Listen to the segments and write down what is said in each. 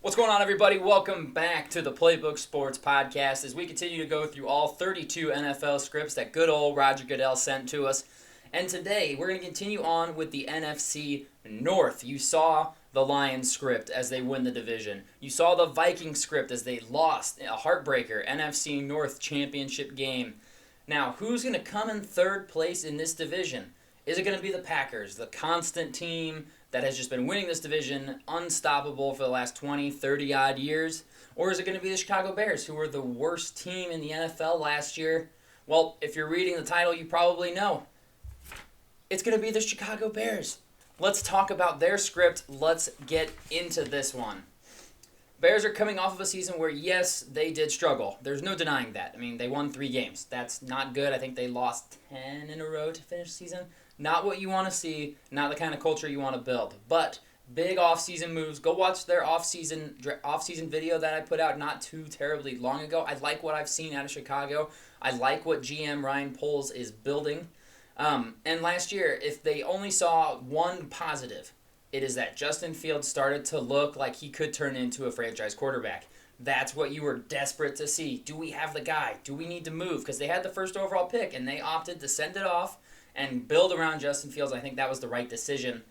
What's going on, everybody? Welcome back to the Playbook Sports Podcast as we continue to go through all 32 NFL scripts that good old Roger Goodell sent to us. And today, we're going to continue on with the NFC North. You saw the Lions script as they win the division. You saw the Vikings script as they lost a heartbreaker NFC North championship game. Now, who's going to come in third place in this division? Is it going to be the Packers, the constant team that has just been winning this division, unstoppable for the last 20, 30-odd years? Or is it going to be the Chicago Bears, who were the worst team in the NFL last year? Well, if you're reading the title, you probably know. It's going to be the Chicago Bears. Let's talk about their script. Let's get into this one. Bears are coming off of a season where, yes, they did struggle. There's no denying that. I mean, they won 3 games. That's not good. I think they lost 10 in a row to finish the season. Not what you want to see, not the kind of culture you want to build. But big off-season moves. Go watch their off-season video that I put out not too terribly long ago. I like what I've seen out of Chicago. I like what GM Ryan Poles is building. And last year, if they only saw one positive, it is that Justin Fields started to look like he could turn into a franchise quarterback. That's what you were desperate to see. Do we have the guy? Do we need to move? Because they had the first overall pick, and they opted to send it off and build around Justin Fields. I think that was the right decision.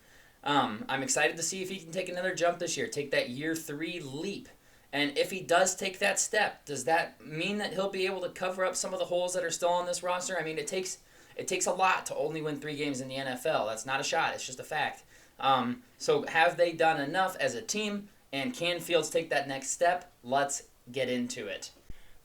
I'm excited to see if he can take another jump this year, take that year 3 leap. And if he does take that step, does that mean that he'll be able to cover up some of the holes that are still on this roster? I mean, it takes a lot to only win 3 games in the NFL. That's not a shot. It's just a fact. So have they done enough as a team, and can Fields take that next step? Let's get into it.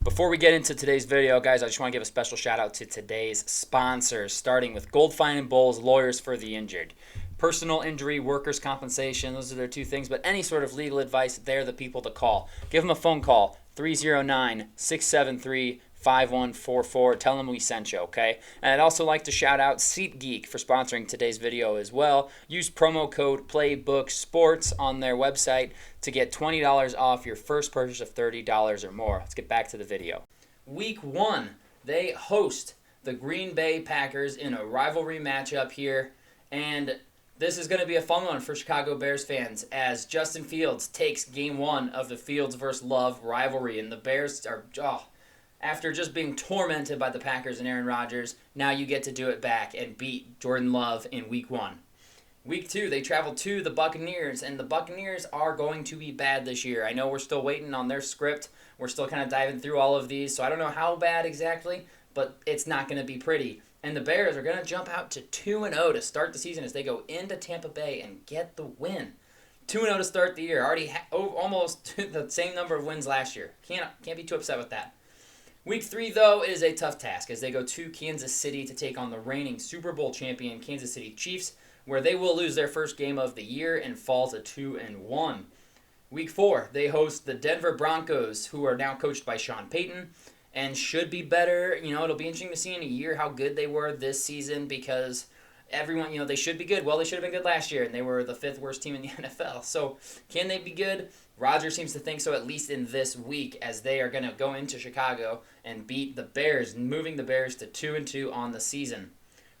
Before we get into today's video, guys, I just want to give a special shout out to today's sponsors, starting with Goldfine and Bowles, lawyers for the injured. Personal injury, workers' compensation, those are their 2 things, but any sort of legal advice, they're the people to call. Give them a phone call, 309-673-5144. Tell them we sent you, okay? And I'd also like to shout out SeatGeek for sponsoring today's video as well. Use promo code PlaybookSports on their website to get $20 off your first purchase of $30 or more. Let's get back to the video. Week 1, they host the Green Bay Packers in a rivalry matchup here, and this is going to be a fun one for Chicago Bears fans as Justin Fields takes Game 1 of the Fields vs. Love rivalry, and the Bears are... after just being tormented by the Packers and Aaron Rodgers, now you get to do it back and beat Jordan Love in Week 1. Week 2, they travel to the Buccaneers, and the Buccaneers are going to be bad this year. I know we're still waiting on their script. We're still kind of diving through all of these, so I don't know how bad exactly, but it's not going to be pretty. And the Bears are going to jump out to 2-0 to start the season as they go into Tampa Bay and get the win. 2-0 to start the year. Already almost the same number of wins last year. Can't be too upset with that. Week 3, though, is a tough task as they go to Kansas City to take on the reigning Super Bowl champion Kansas City Chiefs, where they will lose their first game of the year and fall to 2-1. Week 4, they host the Denver Broncos, who are now coached by Sean Payton and should be better. You know, it'll be interesting to see in a year how good they were this season because everyone, they should be good. Well, they should have been good last year, and they were the 5th worst team in the NFL. So can they be good? Rodgers seems to think so, at least in this week, as they are going to go into Chicago and beat the Bears, moving the Bears to 2-2 on the season.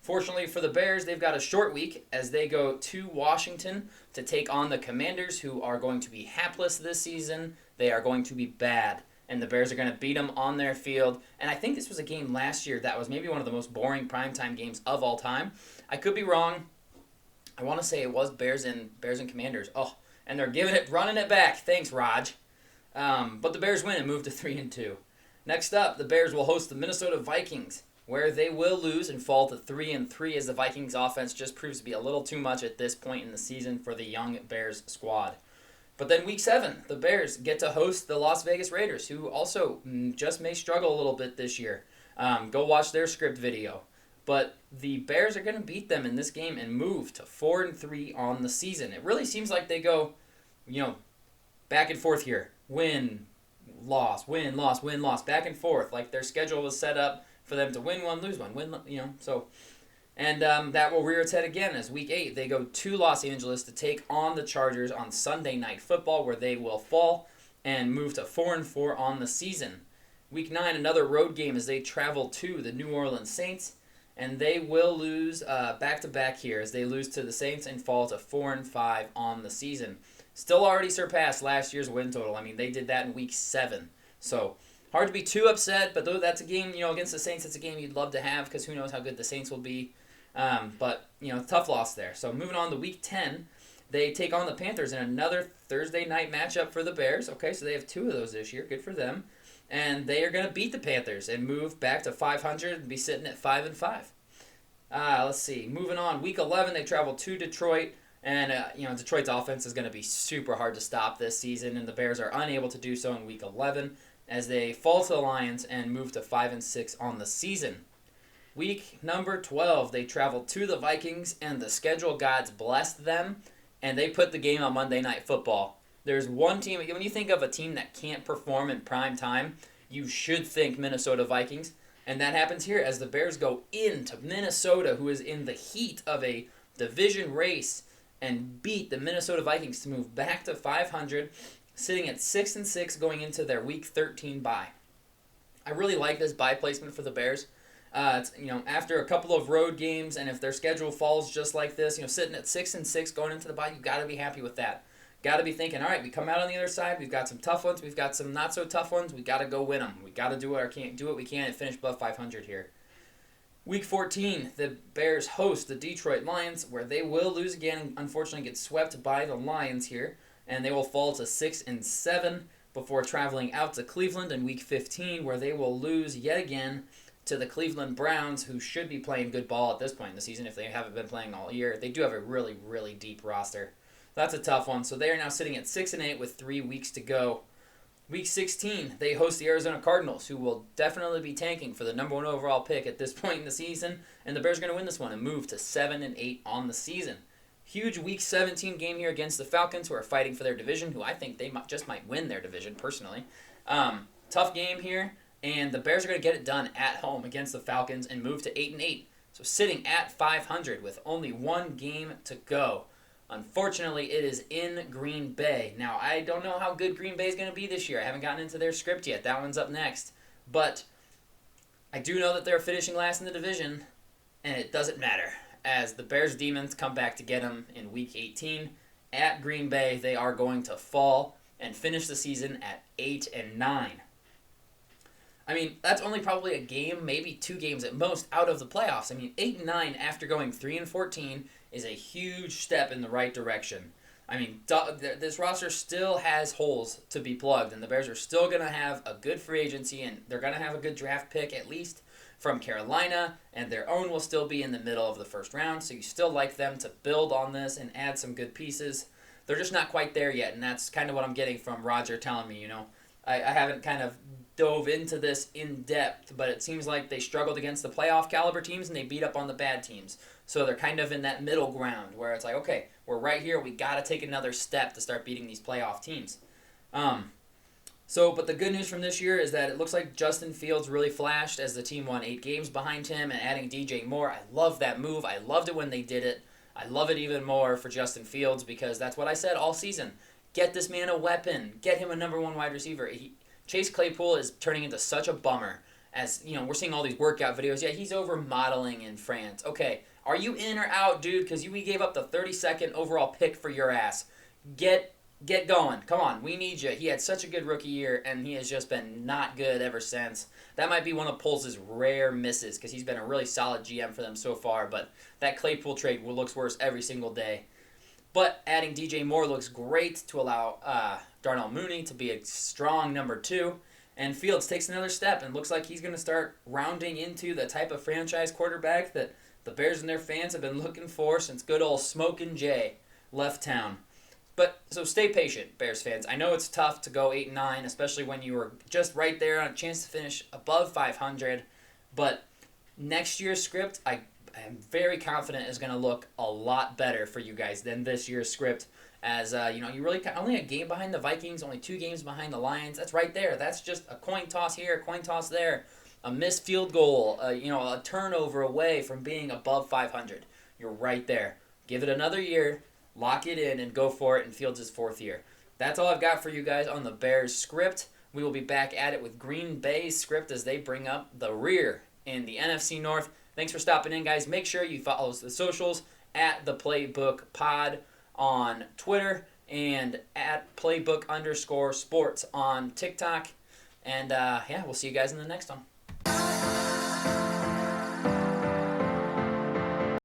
Fortunately for the Bears, they've got a short week as they go to Washington to take on the Commanders, who are going to be hapless this season. They are going to be bad, and the Bears are going to beat them on their field. And I think this was a game last year that was maybe one of the most boring primetime games of all time. I could be wrong. I want to say it was Bears and Commanders. Oh, and they're running it back. Thanks, Raj. But the Bears win and move to 3-2. Next up, the Bears will host the Minnesota Vikings, where they will lose and fall to 3-3 as the Vikings offense just proves to be a little too much at this point in the season for the young Bears squad. But then Week 7, the Bears get to host the Las Vegas Raiders, who also just may struggle a little bit this year. Go watch their script video. But the Bears are going to beat them in this game and move to 4-3 on the season. It really seems like they go, back and forth here. Win, loss, win, loss, win, loss, back and forth. Like their schedule was set up for them to win one, lose one, so. And that will rear its head again as Week 8, they go to Los Angeles to take on the Chargers on Sunday Night Football, where they will fall and move to 4-4 on the season. Week 9, another road game as they travel to the New Orleans Saints. And they will lose back-to-back here as they lose to the Saints and fall to 4-5 on the season. Still already surpassed last year's win total. I mean, they did that in week 7. So hard to be too upset, but though that's a game, against the Saints, it's a game you'd love to have because who knows how good the Saints will be. But tough loss there. So moving on to week 10, they take on the Panthers in another Thursday night matchup for the Bears. Okay, so they have 2 of those this year. Good for them. And they are going to beat the Panthers and move back to 500 and be sitting at 5-5. Let's see. Moving on, week 11, they travel to Detroit. And, Detroit's offense is going to be super hard to stop this season, and the Bears are unable to do so in Week 11 as they fall to the Lions and move to 5-6 on the season. Week number 12, they travel to the Vikings, and the schedule gods blessed them, and they put the game on Monday Night Football. There's one team, when you think of a team that can't perform in prime time, you should think Minnesota Vikings, and that happens here as the Bears go into Minnesota, who is in the heat of a division race, and beat the Minnesota Vikings to move back to 500, sitting at 6-6 going into their Week 13 bye. I really like this bye placement for the Bears. After a couple of road games, and if their schedule falls just like this, sitting at 6-6 going into the bye, you got to be happy with that. Got to be thinking, all right, we come out on the other side. We've got some tough ones. We've got some not so tough ones. We got to go win them. We got to do what we can and finish above 500 here. Week 14, the Bears host the Detroit Lions, where they will lose again and unfortunately get swept by the Lions here, and they will fall to 6-7 before traveling out to Cleveland in Week 15, where they will lose yet again to the Cleveland Browns, who should be playing good ball at this point in the season if they haven't been playing all year. They do have a really, really deep roster. That's a tough one. So they are now sitting at 6-8 with 3 weeks to go. Week 16, they host the Arizona Cardinals, who will definitely be tanking for the number 1 overall pick at this point in the season, and the Bears are going to win this one and move to 7-8 on the season. Huge Week 17 game here against the Falcons, who are fighting for their division, who I think they might win their division, personally. Tough game here, and the Bears are going to get it done at home against the Falcons and move to 8-8. So sitting at 500 with only 1 game to go. Unfortunately, it is in Green Bay. Now, I don't know how good Green Bay is going to be this year. I haven't gotten into their script yet. That one's up next. But I do know that they're finishing last in the division, and it doesn't matter. As the Bears Demons come back to get them in Week 18 at Green Bay, they are going to fall and finish the season at 8-9. I mean, that's only probably a game, maybe 2 games at most, out of the playoffs. I mean, 8-9 after going 3-14 is a huge step in the right direction. I mean, this roster still has holes to be plugged, and the Bears are still going to have a good free agency, and they're going to have a good draft pick, at least from Carolina, and their own will still be in the middle of the first round, so you still like them to build on this and add some good pieces. They're just not quite there yet, and that's kind of what I'm getting from Roger telling me, I haven't kind of dove into this in depth, but it seems like they struggled against the playoff caliber teams and they beat up on the bad teams. So they're kind of in that middle ground where it's like, okay, we're right here. We got to take another step to start beating these playoff teams. But the good news from this year is that it looks like Justin Fields really flashed as the team won 8 games behind him, and adding DJ Moore. I love that move. I loved it when they did it. I love it even more for Justin Fields because that's what I said all season. Get this man a weapon. Get him a number 1 wide receiver. Chase Claypool is turning into such a bummer. As, we're seeing all these workout videos. Yeah, he's over modeling in France. Okay, are you in or out, dude? Because we gave up the 32nd overall pick for your ass. Get going. Come on, we need you. He had such a good rookie year, and he has just been not good ever since. That might be one of Poles' rare misses because he's been a really solid GM for them so far, but that Claypool trade looks worse every single day. But adding DJ Moore looks great to allow Darnell Mooney to be a strong number 2. And Fields takes another step and looks like he's going to start rounding into the type of franchise quarterback that the Bears and their fans have been looking for since good old Smokin' Jay left town. But so stay patient, Bears fans. I know it's tough to go 8-9, especially when you were just right there on a chance to finish above 500. But next year's script, I am very confident is going to look a lot better for you guys than this year's script. As, you really only a game behind the Vikings, only 2 games behind the Lions. That's right there. That's just a coin toss here, a coin toss there. A missed field goal, a turnover away from being above 500. You're right there. Give it another year, lock it in, and go for it in Fields' 4th year. That's all I've got for you guys on the Bears script. We will be back at it with Green Bay's script as they bring up the rear in the NFC North. Thanks for stopping in, guys. Make sure you follow the socials at the Playbook Pod on Twitter and at playbook_sports on TikTok. And yeah, we'll see you guys in the next one.